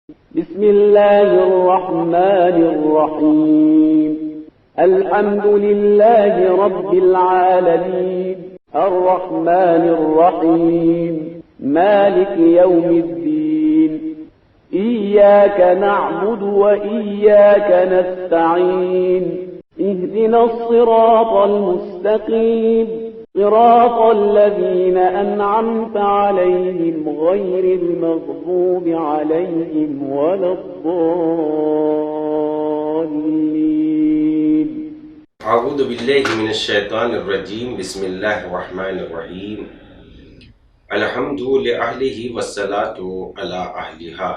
بسم الله الرحمن الرحيم الحمد لله رب العالمين الرحمن الرحيم مالك يوم الدين إياك نعبد وإياك نستعين اهدنا الصراط المستقيم صراط الذين أنعمت عليهم غير المغضوب عليهم ولا الضالين. اعوذ باللہ من الشیطان الرجیم بسم اللہ الرحمن الرحیم الحمد لأہلہ والصلاة علی اہلہا.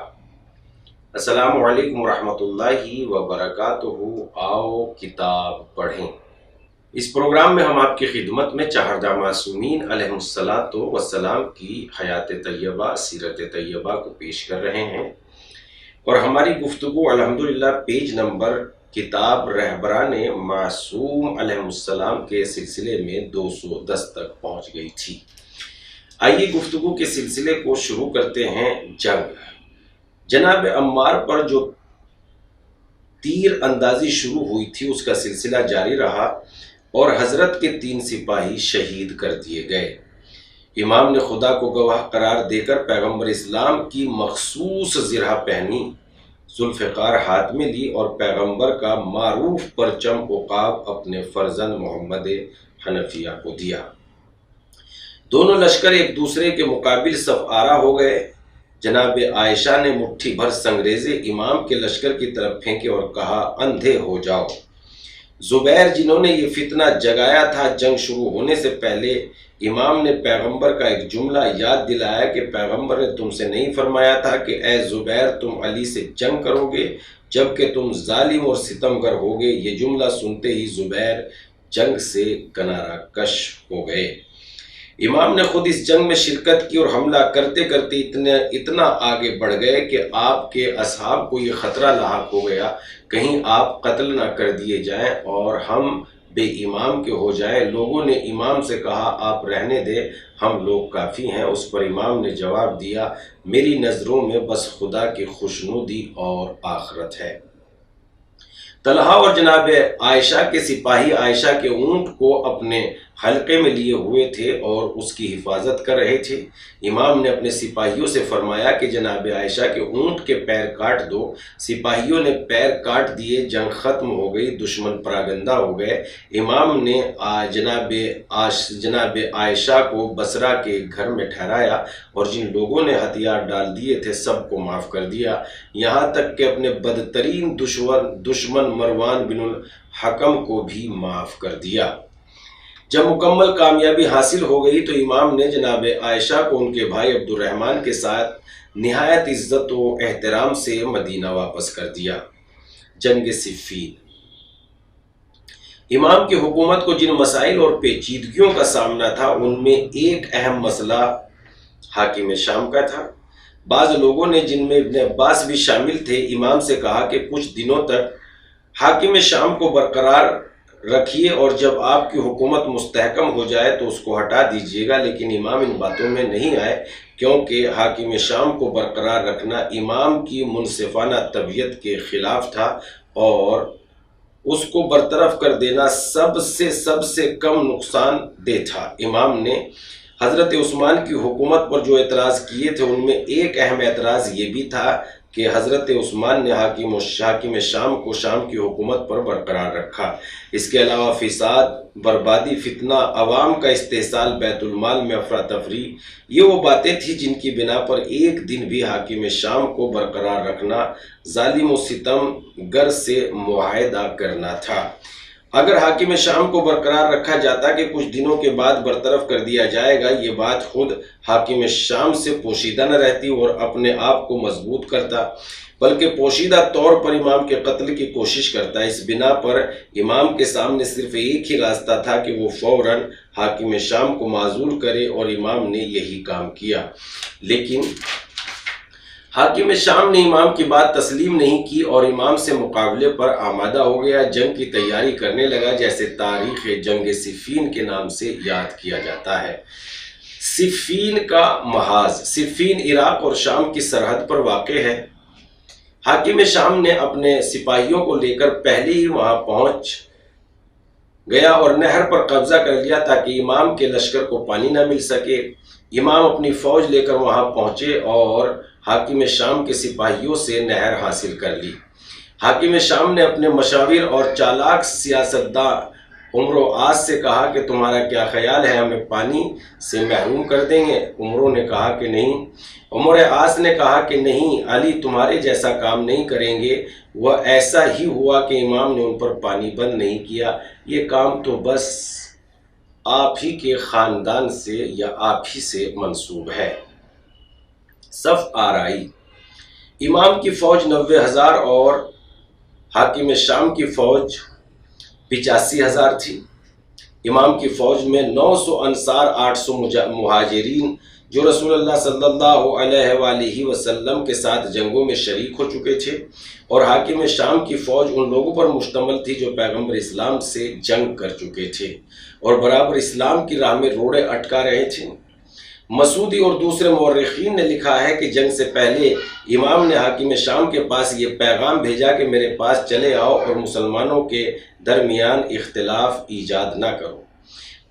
السلام علیکم ورحمۃ اللہ وبرکاتہ. آؤ کتاب پڑھیں. اس پروگرام میں ہم آپ کی خدمت میں چہاردہ معصومین علیہم السلام کی حیات طیبہ سیرت طیبہ کو پیش کر رہے ہیں، اور ہماری گفتگو الحمدللہ پیج نمبر کتاب رہبران معصوم علیہم السلام کے سلسلے میں 210 تک پہنچ گئی تھی. آئیے گفتگو کے سلسلے کو شروع کرتے ہیں. جنگ. جناب عمار پر جو تیر اندازی شروع ہوئی تھی اس کا سلسلہ جاری رہا اور حضرت کے 3 سپاہی شہید کر دیے گئے. امام نے خدا کو گواہ قرار دے کر پیغمبر اسلام کی مخصوص زرہ پہنی، ذوالفقار ہاتھ میں لی اور پیغمبر کا معروف پرچم عقاب اپنے فرزند محمد حنفیہ کو دیا. دونوں لشکر ایک دوسرے کے مقابل صف آرا ہو گئے. جناب عائشہ نے مٹھی بھر سنگریزے امام کے لشکر کی طرف پھینکے اور کہا، اندھے ہو جاؤ. زبیر جنہوں نے یہ فتنہ جگایا تھا، جنگ شروع ہونے سے پہلے امام نے پیغمبر کا ایک جملہ یاد دلایا کہ پیغمبر نے تم سے نہیں فرمایا تھا کہ اے زبیر تم علی سے جنگ کرو گے جبکہ تم ظالم اور ستمگر ہوگے. یہ جملہ سنتے ہی زبیر جنگ سے کنارہ کش ہو گئے. امام نے خود اس جنگ میں شرکت کی اور حملہ کرتے کرتے اتنا آگے بڑھ گئے کہ آپ کے اصحاب کو یہ خطرہ لاحق ہو گیا کہیں آپ قتل نہ کر دیے جائیں اور ہم بے امام کے ہو جائیں. لوگوں نے امام سے کہا آپ رہنے دیں، ہم لوگ کافی ہیں. اس پر امام نے جواب دیا، میری نظروں میں بس خدا کی خوشنودی اور آخرت ہے. طلحہ اور جناب عائشہ کے سپاہی عائشہ کے اونٹ کو اپنے حلقے میں لیے ہوئے تھے اور اس کی حفاظت کر رہے تھے. امام نے اپنے سپاہیوں سے فرمایا کہ جناب عائشہ کے اونٹ کے پیر کاٹ دو. سپاہیوں نے پیر کاٹ دیے. جنگ ختم ہو گئی، دشمن پراگندہ ہو گئے. امام نے جناب عائشہ کو بصرہ کے گھر میں ٹھہرایا اور جن لوگوں نے ہتھیار ڈال دیے تھے سب کو معاف کر دیا، یہاں تک کہ اپنے بدترین دشمن مروان بن الحکم کو بھی معاف کر دیا. جب مکمل کامیابی حاصل ہو گئی تو امام نے جناب عائشہ کو ان کے بھائی عبد الرحمن کے ساتھ نہایت عزت و احترام سے مدینہ واپس کر دیا. جنگ صفین. امام کی حکومت کو جن مسائل اور پیچیدگیوں کا سامنا تھا ان میں ایک اہم مسئلہ حاکم شام کا تھا. بعض لوگوں نے جن میں ابن عباس بھی شامل تھے امام سے کہا کہ کچھ دنوں تک حاکم شام کو برقرار رکھیے اور جب آپ کی حکومت مستحکم ہو جائے تو اس کو ہٹا دیجیے گا. لیکن امام ان باتوں میں نہیں آئے کیونکہ حاکم شام کو برقرار رکھنا امام کی منصفانہ طبیعت کے خلاف تھا اور اس کو برطرف کر دینا سب سے کم نقصان دہ تھا. امام نے حضرت عثمان کی حکومت پر جو اعتراض کیے تھے ان میں ایک اہم اعتراض یہ بھی تھا کہ حضرت عثمان نے حاکم شام کو شام کی حکومت پر برقرار رکھا. اس کے علاوہ فساد، بربادی، فتنہ، عوام کا استحصال، بیت المال میں افراتفری، یہ وہ باتیں تھیں جن کی بنا پر ایک دن بھی حاکم شام کو برقرار رکھنا ظالم و ستم گر سے معاہدہ کرنا تھا. اگر حاکم شام کو برقرار رکھا جاتا کہ کچھ دنوں کے بعد برطرف کر دیا جائے گا، یہ بات خود حاکم شام سے پوشیدہ نہ رہتی اور اپنے آپ کو مضبوط کرتا بلکہ پوشیدہ طور پر امام کے قتل کی کوشش کرتا. اس بنا پر امام کے سامنے صرف ایک ہی راستہ تھا کہ وہ فوراً حاکم شام کو معزول کرے اور امام نے یہی کام کیا. لیکن حاکم شام نے امام کی بات تسلیم نہیں کی اور امام سے مقابلے پر آمادہ ہو گیا. جنگ کی تیاری کرنے لگا جیسے تاریخ جنگ صفین کے نام سے یاد کیا جاتا ہے. صفین کا محاذ. صفین عراق اور شام کی سرحد پر واقع ہے. حاکم شام نے اپنے سپاہیوں کو لے کر پہلے ہی وہاں پہنچ گیا اور نہر پر قبضہ کر لیا تاکہ امام کے لشکر کو پانی نہ مل سکے۔ امام اپنی فوج لے کر وہاں پہنچے اور حاکم شام کے سپاہیوں سے نہر حاصل کر لی۔ حاکم شام نے اپنے مشاور اور چالاک سیاستداں عمرو عاص سے کہا کہ تمہارا کیا خیال ہے، ہمیں پانی سے محروم کر دیں گے؟ عمرو نے کہا کہ نہیں۔ عمر عاص نے کہا کہ نہیں، علی تمہارے جیسا کام نہیں کریں گے۔ وہ ایسا ہی ہوا کہ امام نے ان پر پانی بند نہیں کیا۔ یہ کام تو بس آپ ہی کے خاندان سے یا آپ ہی سے منسوب ہے۔ صف آرائی: امام کی فوج 90,000 اور حاکم شام کی فوج 85,000 تھی۔ امام کی فوج میں 900 انصار، 800 مہاجرین جو رسول اللہ صلی اللہ علیہ وآلہ وسلم کے ساتھ جنگوں میں شریک ہو چکے تھے، اور حاکم شام کی فوج ان لوگوں پر مشتمل تھی جو پیغمبر اسلام سے جنگ کر چکے تھے اور برابر اسلام کی راہ میں روڑے اٹکا رہے تھے۔ مسعودی اور دوسرے مورخین نے لکھا ہے کہ جنگ سے پہلے امام نے حاکم شام کے پاس یہ پیغام بھیجا کہ میرے پاس چلے آؤ اور مسلمانوں کے درمیان اختلاف ایجاد نہ کرو۔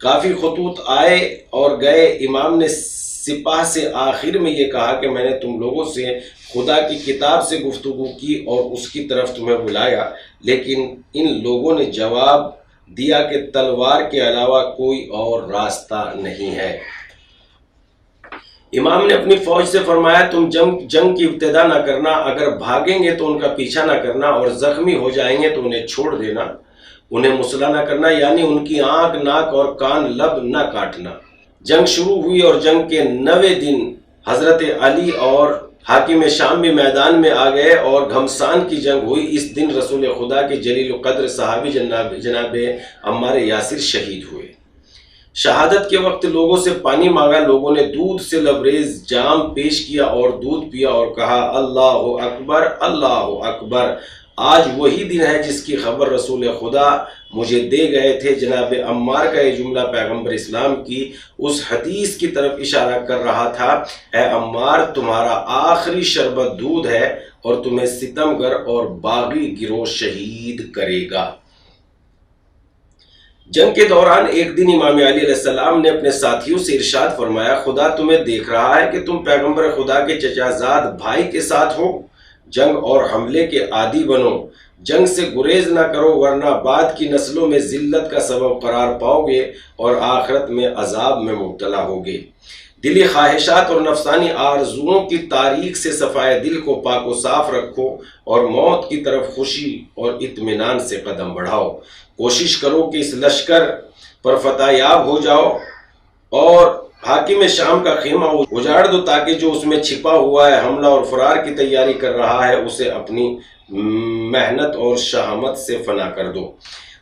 کافی خطوط آئے اور گئے۔ امام نے سپاہ سے آخر میں یہ کہا کہ میں نے تم لوگوں سے خدا کی کتاب سے گفتگو کی اور اس کی طرف تمہیں بلایا، لیکن ان لوگوں نے جواب دیا کہ تلوار کے علاوہ کوئی اور راستہ نہیں ہے۔ امام نے اپنی فوج سے فرمایا تم جنگ کی ابتدا نہ کرنا، اگر بھاگیں گے تو ان کا پیچھا نہ کرنا اور زخمی ہو جائیں گے تو انہیں چھوڑ دینا، انہیں مسلح نہ کرنا، یعنی ان کی آنکھ، ناک اور کان لب نہ کاٹنا۔ جنگ شروع ہوئی اور جنگ کے 9ویں دن حضرت علی اور حاکم شام بھی میدان میں آ گئے اور گھمسان کی جنگ ہوئی۔ اس دن رسول خدا کے جلیل القدر صحابی جناب عمار یاسر شہید ہوئے۔ شہادت کے وقت لوگوں سے پانی مانگا، لوگوں نے دودھ سے لبریز جام پیش کیا اور دودھ پیا اور کہا اللہ اکبر اللہ اکبر۔ آج وہی دن ہے جس کی خبر رسول خدا مجھے دے گئے تھے۔ جناب عمار کا یہ جملہ پیغمبر اسلام کی اس حدیث کی طرف اشارہ کر رہا تھا، اے عمار تمہارا آخری شربت دودھ ہے اور تمہیں ستمگر اور باغی گروہ شہید کرے گا۔ جنگ کے دوران ایک دن امام علی علیہ السلام نے اپنے ساتھیوں سے ارشاد فرمایا خدا تمہیں دیکھ رہا ہے کہ تم پیغمبر خدا کے چچا زاد بھائی کے ساتھ ہو، جنگ اور حملے کے عادی بنو، جنگ سے گریز نہ کرو ورنہ بعد کی نسلوں میں ذلت کا سبب قرار پاؤ گے اور آخرت میں عذاب میں مبتلا ہوگے۔ دلی خواہشات اور نفسانی آرزوؤں کی تاریخ سے صفائے دل کو پاک و صاف رکھو اور موت کی طرف خوشی اور اطمینان سے قدم بڑھاؤ۔ کوشش کرو کہ اس لشکر پر فتح یاب ہو جاؤ اور حاکم شام کا خیمہ اجاڑ دو تاکہ جو اس میں چھپا ہوا ہے حملہ اور فرار کی تیاری کر رہا ہے اسے اپنی محنت اور شہامت سے فنا کر دو۔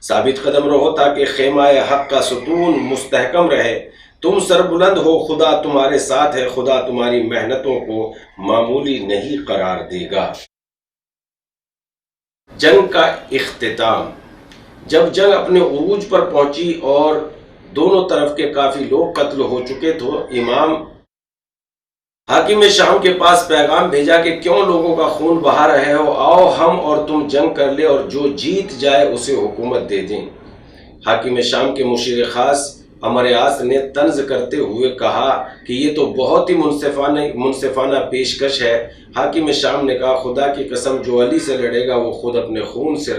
ثابت قدم رہو تاکہ خیمہ حق کا ستون مستحکم رہے۔ تم سربلند ہو، خدا تمہارے ساتھ ہے، خدا تمہاری محنتوں کو معمولی نہیں قرار دے گا۔ جنگ کا اختتام: جب جنگ اپنے عروج پر پہنچی اور دونوں طرف کے کافی لوگ قتل ہو چکے تو امام حاکم شام کے پاس پیغام بھیجا کہ کیوں لوگوں کا خون بہا رہے ہو، آؤ ہم اور تم جنگ کر لیں اور جو جیت جائے اسے حکومت دے دیں۔ حاکم شام کے مشیر خاص عمر عاص نے طنز کرتے ہوئے کہا کہ یہ تو بہت ہی منصفانہ پیشکش ہے۔ حاکم شام نے کہا خدا کی قسم جو علی سے لڑے گا وہ خود اپنے خون سے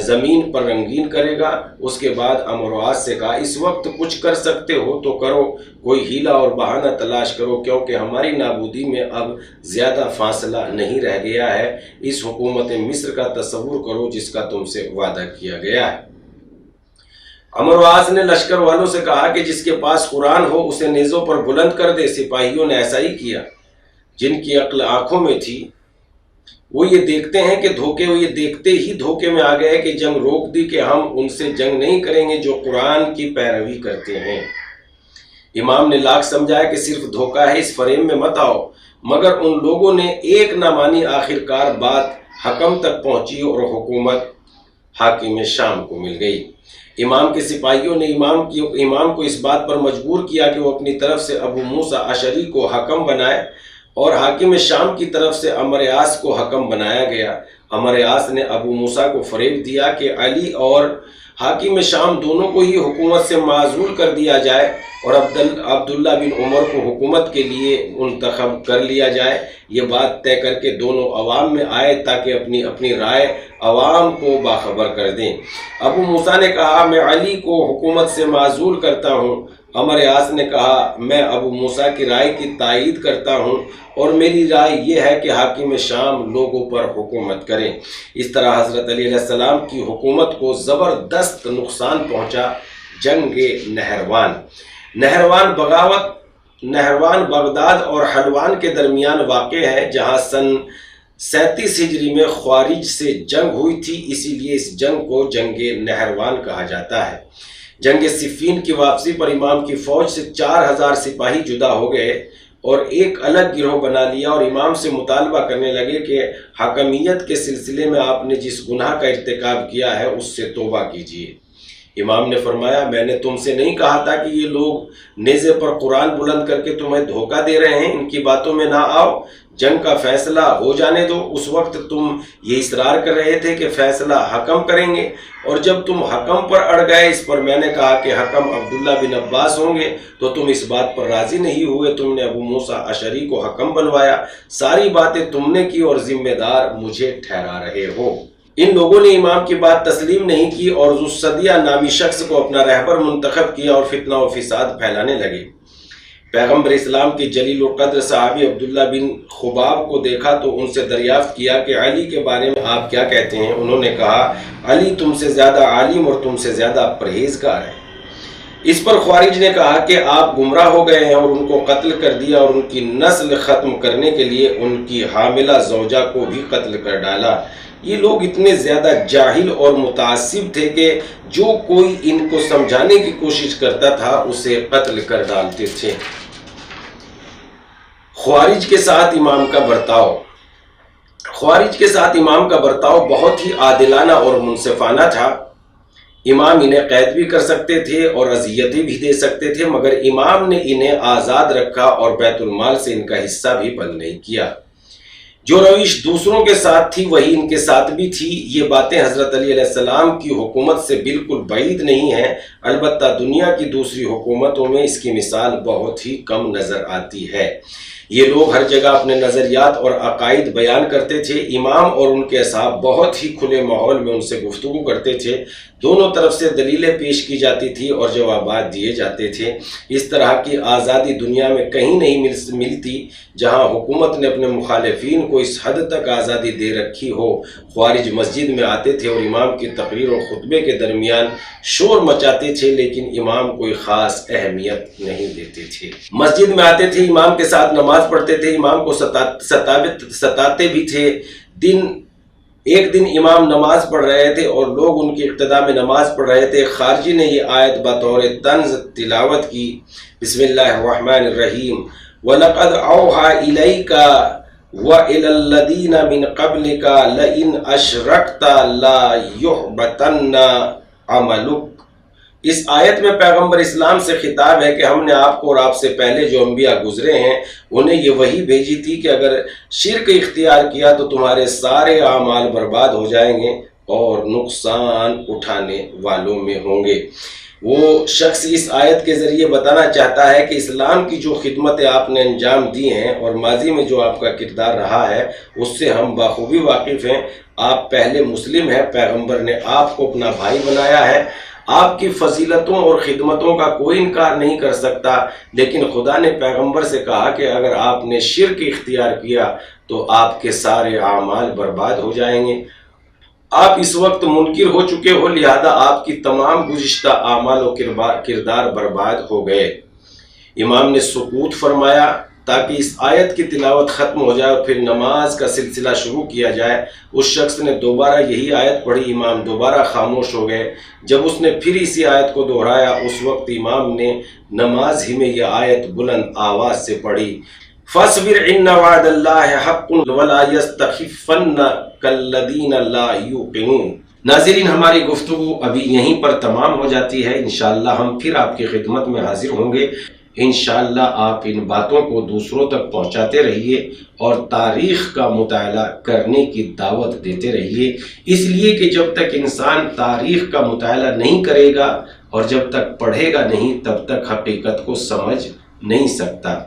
زمین پر رنگین کرے گا۔ اس کے بعد عمر عاص سے کہا اس وقت کچھ کر سکتے ہو تو کرو، کوئی ہیلہ اور بہانہ تلاش کرو کیونکہ ہماری نابودی میں اب زیادہ فاصلہ نہیں رہ گیا ہے۔ اس حکومت مصر کا تصور کرو جس کا تم سے وعدہ کیا گیا ہے۔ عمر عاص نے لشکر والوں سے کہا کہ جس کے پاس قرآن ہو اسے نیزوں پر بلند کر دے۔ سپاہیوں نے ایسا ہی کیا۔ جن کی عقل آنکھوں میں تھی وہ یہ دیکھتے ہی دھوکے میں آ گئے کہ جنگ روک دی کہ ہم ان سے جنگ نہیں کریں گے جو قرآن کی پیروی کرتے ہیں۔ امام نے لاکھ سمجھایا کہ صرف دھوکہ ہے، اس فریب میں مت آؤ، مگر ان لوگوں نے ایک نہ مانی۔ آخر کار بات حکم تک پہنچی اور حکومت حاکم شام کو مل گئی۔ امام کے سپاہیوں نے امام کو اس بات پر مجبور کیا کہ وہ اپنی طرف سے ابو موسیٰ اشعری کو حکم بنائے اور حاکم شام کی طرف سے عمرو عاص کو حکم بنایا گیا۔ عمرو عاص نے ابو موسیٰ کو فریب دیا کہ علی اور حاکم شام دونوں کو ہی حکومت سے معزول کر دیا جائے اور عبداللہ بن عمر کو حکومت کے لیے منتخب کر لیا جائے۔ یہ بات طے کر کے دونوں عوام میں آئے تاکہ اپنی اپنی رائے عوام کو باخبر کر دیں۔ ابو موسیٰ نے کہا میں علی کو حکومت سے معزول کرتا ہوں۔ عمرو عاص نے کہا میں ابو موسیٰ کی رائے کی تائید کرتا ہوں اور میری رائے یہ ہے کہ حاکم شام لوگوں پر حکومت کریں۔ اس طرح حضرت علی علیہ السلام کی حکومت کو زبردست نقصان پہنچا۔ جنگ نہروان بغداد اور حلوان کے درمیان واقع ہے، جہاں سن 37 ہجری میں خوارج سے جنگ ہوئی تھی، اسی لیے اس جنگ کو جنگ نہروان کہا جاتا ہے۔ جنگ صفین کی واپسی پر امام کی فوج سے 4000 سپاہی جدا ہو گئے اور ایک الگ گروہ بنا لیا اور امام سے مطالبہ کرنے لگے کہ حاکمیت کے سلسلے میں آپ نے جس گناہ کا ارتکاب کیا ہے اس سے توبہ کیجیے۔ امام نے فرمایا میں نے تم سے نہیں کہا تھا کہ یہ لوگ نیزے پر قرآن بلند کر کے تمہیں دھوکہ دے رہے ہیں، ان کی باتوں میں نہ آؤ، جنگ کا فیصلہ ہو جانے دو۔ اس وقت تم یہ اصرار کر رہے تھے کہ فیصلہ حکم کریں گے، اور جب تم حکم پر اڑ گئے، اس پر میں نے کہا کہ حکم عبداللہ بن عباس ہوں گے، تو تم اس بات پر راضی نہیں ہوئے، تم نے ابو موسیٰ اشعری کو حکم بنوایا، ساری باتیں تم نے کی اور ذمہ دار مجھے ٹھہرا رہے ہو۔ ان لوگوں نے امام کی بات تسلیم نہیں کی اور ذو الصدیہ نامی شخص کو اپنا رہبر منتخب کیا اور فتنہ و فساد پھیلانے لگے۔ پیغمبر اسلام کے جلیل القدر صحابی عبداللہ بن خباب کو دیکھا تو ان سے دریافت کیا کہ علی کے بارے میں آپ کیا کہتے ہیں؟ انہوں نے کہا علی تم سے زیادہ عالم اور تم سے زیادہ پرہیزگار ہے۔ اس پر خوارج نے کہا کہ آپ گمراہ ہو گئے ہیں اور ان کو قتل کر دیا اور ان کی نسل ختم کرنے کے لیے ان کی حاملہ زوجہ کو بھی قتل کر ڈالا۔ یہ لوگ اتنے زیادہ جاہل اور متعصب تھے کہ جو کوئی ان کو سمجھانے کی کوشش کرتا تھا اسے قتل کر ڈالتے تھے۔ خوارج کے ساتھ امام کا برتاؤ بہت ہی عادلانہ اور منصفانہ تھا۔ امام انہیں قید بھی کر سکتے تھے اور اذیتیں بھی دے سکتے تھے، مگر امام نے انہیں آزاد رکھا اور بیت المال سے ان کا حصہ بھی بند نہیں کیا۔ جو روش دوسروں کے ساتھ تھی وہی ان کے ساتھ بھی تھی۔ یہ باتیں حضرت علی علیہ السلام کی حکومت سے بالکل بعید نہیں ہیں، البتہ دنیا کی دوسری حکومتوں میں اس کی مثال بہت ہی کم نظر آتی ہے۔ یہ لوگ ہر جگہ اپنے نظریات اور عقائد بیان کرتے تھے۔ امام اور ان کے اصحاب بہت ہی کھلے ماحول میں ان سے گفتگو کرتے تھے، دونوں طرف سے دلیلیں پیش کی جاتی تھی اور جوابات دیے جاتے تھے۔ اس طرح کی آزادی دنیا میں کہیں نہیں ملتی جہاں حکومت نے اپنے مخالفین کو اس حد تک آزادی دے رکھی ہو۔ خوارج مسجد میں آتے تھے اور امام کی تقریر اور خطبے کے درمیان شور مچاتے تھے، لیکن امام کوئی خاص اہمیت نہیں دیتے تھے۔ مسجد میں آتے تھے، امام کے ساتھ نماز پڑھتے تھے، امام کو ستاتے بھی تھے۔ ایک دن امام نماز پڑھ رہے تھے اور لوگ ان کی اقتداء میں نماز پڑھ رہے تھے۔ خارجی نے یہ آیت بطور طنز تلاوت کی، بسم اللہ الرحمن الرحیم، وَلَقَدْ أَوْحَى إِلَيْكَ وَإِلَى الَّذِينَ مِنْ قَبْلِكَ لَئِنْ أَشْرَكْتَ لَيُحْبَطَنَّ عَمَلُكَ۔ اس آیت میں پیغمبر اسلام سے خطاب ہے کہ ہم نے آپ کو اور آپ سے پہلے جو انبیاء گزرے ہیں انہیں یہ وحی بھیجی تھی کہ اگر شرک اختیار کیا تو تمہارے سارے اعمال برباد ہو جائیں گے اور نقصان اٹھانے والوں میں ہوں گے۔ وہ شخص اس آیت کے ذریعے بتانا چاہتا ہے کہ اسلام کی جو خدمتیں آپ نے انجام دی ہیں اور ماضی میں جو آپ کا کردار رہا ہے اس سے ہم بخوبی واقف ہیں۔ آپ پہلے مسلم ہیں، پیغمبر نے آپ کو اپنا بھائی بنایا ہے، آپ کی فضیلتوں اور خدمتوں کا کوئی انکار نہیں کر سکتا، لیکن خدا نے پیغمبر سے کہا کہ اگر آپ نے شرک اختیار کیا تو آپ کے سارے اعمال برباد ہو جائیں گے۔ آپ اس وقت منکر ہو چکے ہو، لہذا آپ کی تمام گزشتہ اعمال و کردار برباد ہو گئے۔ امام نے سکوت فرمایا تاکہ اس آیت کی تلاوت ختم ہو جائے اور پھر نماز کا سلسلہ شروع کیا جائے۔ اس شخص نے دوبارہ یہی آیت پڑھی، امام دوبارہ خاموش ہو گئے۔ جب اس نے پھر اسی آیت کو دہرایا اس وقت امام نے نماز ہی میں یہ آیت بلند آواز سے پڑھی، فَاصْبِرْ إِنَّ وَعْدَ اللَّهِ حَقٌّ وَلَا يَسْتَخِفَّنَّكَ الَّذِينَ لَا يُوقِنُونَ۔ ناظرین، ہماری گفتگو ابھی یہیں پر تمام ہو جاتی ہے، انشاءاللہ ہم پھر آپ کی خدمت میں حاضر ہوں گے۔ انشاءاللہ آپ ان باتوں کو دوسروں تک پہنچاتے رہیے اور تاریخ کا مطالعہ کرنے کی دعوت دیتے رہیے، اس لیے کہ جب تک انسان تاریخ کا مطالعہ نہیں کرے گا اور جب تک پڑھے گا نہیں تب تک حقیقت کو سمجھ نہیں سکتا۔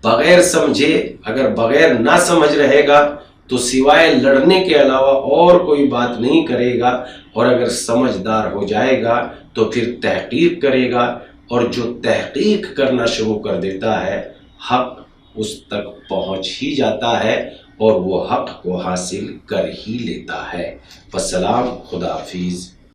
بغیر سمجھے، اگر بغیر نہ سمجھ رہے گا تو سوائے لڑنے کے علاوہ اور کوئی بات نہیں کرے گا، اور اگر سمجھدار ہو جائے گا تو پھر تحقیق کرے گا، اور جو تحقیق کرنا شروع کر دیتا ہے حق اس تک پہنچ ہی جاتا ہے اور وہ حق کو حاصل کر ہی لیتا ہے۔ والسلام، خدا حافظ۔